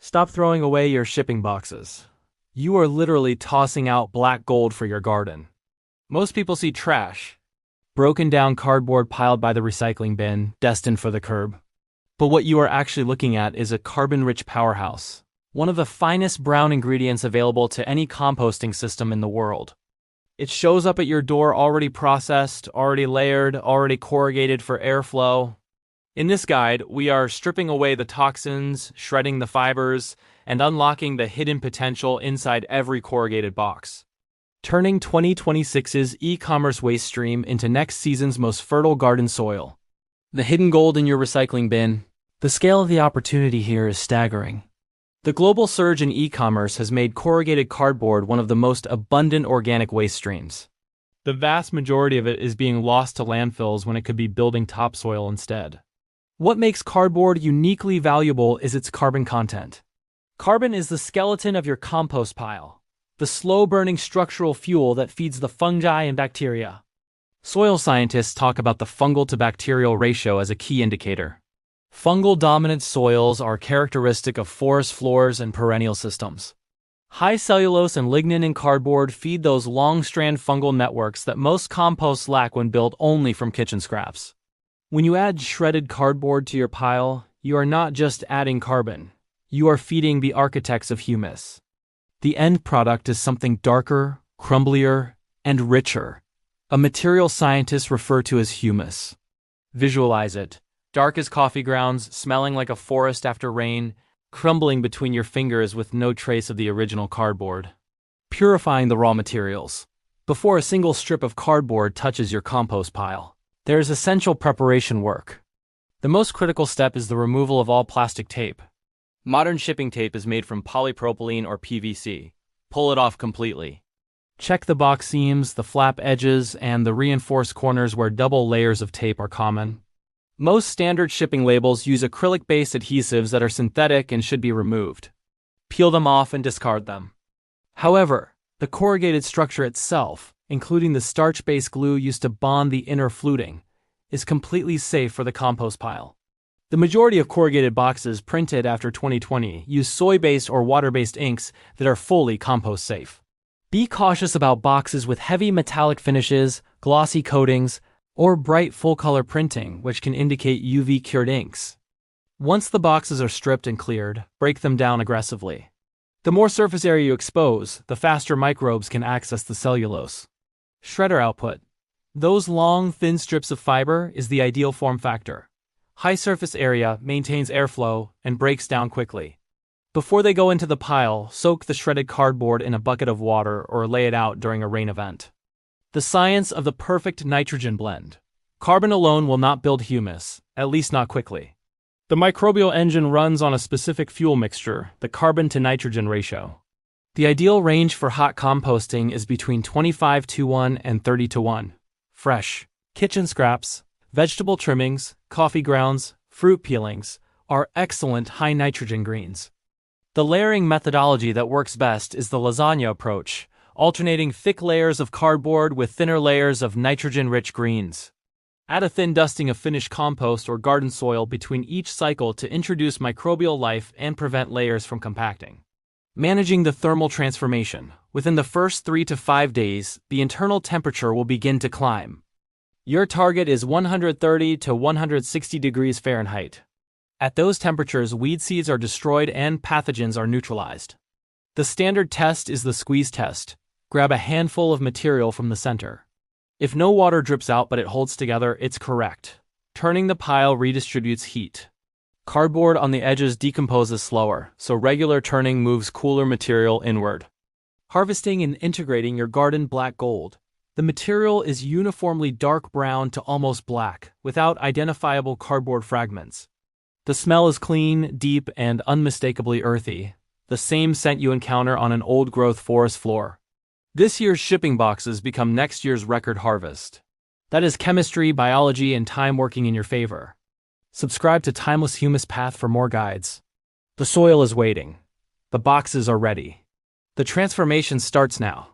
Stop throwing away your shipping boxes. You are literally tossing out black gold for your garden. Most people see trash, broken down cardboard piled by the recycling bin, destined for the curb. But what you are actually looking at is a carbon-rich powerhouse, one of the finest brown ingredients available to any composting system in the world. It shows up at your door already processed, already layered, already corrugated for airflow. In this guide, we are stripping away the toxins, shredding the fibers, and unlocking the hidden potential inside every corrugated box, turning 2026's e-commerce waste stream into next season's most fertile garden soil. The hidden gold in your recycling bin. The scale of the opportunity here is staggering. The global surge in e-commerce has made corrugated cardboard one of the most abundant organic waste streams. The vast majority of it is being lost to landfills when it could be building topsoil instead. What makes cardboard uniquely valuable is its carbon content. Carbon is the skeleton of your compost pile, the slow-burning structural fuel that feeds the fungi and bacteria. Soil scientists talk about the fungal-to-bacterial ratio as a key indicator. Fungal-dominant soils are characteristic of forest floors and perennial systems. High cellulose and lignin in cardboard feed those long-strand fungal networks that most composts lack when built only from kitchen scraps. When you add shredded cardboard to your pile, you are not just adding carbon. You are feeding the architects of humus. The end product is something darker, crumblier, and richer. A material scientists refer to as humus. Visualize it. Dark as coffee grounds, smelling like a forest after rain, crumbling between your fingers with no trace of the original cardboard. Purifying the raw materials. Before a single strip of cardboard touches your compost pile, there is essential preparation work. The most critical step is the removal of all plastic tape. Modern shipping tape is made from polypropylene or PVC. Pull it off completely. Check the box seams, the flap edges, and the reinforced corners where double layers of tape are common. Most standard shipping labels use acrylic-based adhesives that are synthetic and should be removed. Peel them off and discard them. However, the corrugated structure itself, including the starch-based glue used to bond the inner fluting, is completely safe for the compost pile. The majority of corrugated boxes printed after 2020 use soy-based or water-based inks that are fully compost safe. Be cautious about boxes with heavy metallic finishes, glossy coatings, or bright full-color printing, which can indicate UV-cured inks. Once the boxes are stripped and cleared, break them down aggressively. The more surface area you expose, the faster microbes can access the cellulose. Shredder output. Those long, thin strips of fiber is the ideal form factor. High surface area maintains airflow and breaks down quickly. Before they go into the pile, soak the shredded cardboard in a bucket of water or lay it out during a rain event. The science of the perfect nitrogen blend. Carbon alone will not build humus, at least not quickly. The microbial engine runs on a specific fuel mixture, the carbon-to-nitrogen ratio. The ideal range for hot composting is between 25:1 and 30:1. Fresh, kitchen scraps, vegetable trimmings, coffee grounds, fruit peelings are excellent high-nitrogen greens. The layering methodology that works best is the lasagna approach, alternating thick layers of cardboard with thinner layers of nitrogen-rich greens. Add a thin dusting of finished compost or garden soil between each cycle to introduce microbial life and prevent layers from compacting. Managing the thermal transformation. Within the first 3 to 5 days, the internal temperature will begin to climb. Your target is 130 to 160 degrees Fahrenheit. At those temperatures, weed seeds are destroyed and pathogens are neutralized. The standard test is the squeeze test. Grab a handful of material from the center. If no water drips out but it holds together, it's correct. Turning the pile redistributes heat. Cardboard on the edges decomposes slower, so regular turning moves cooler material inward. Harvesting and integrating your garden black gold. The material is uniformly dark brown to almost black, without identifiable cardboard fragments. The smell is clean, deep, and unmistakably earthy, the same scent you encounter on an old-growth forest floor. This year's shipping boxes become next year's record harvest. That is chemistry, biology, and time working in your favor. Subscribe to Timeless Humus Path for more guides. The soil is waiting. The boxes are ready. The transformation starts now.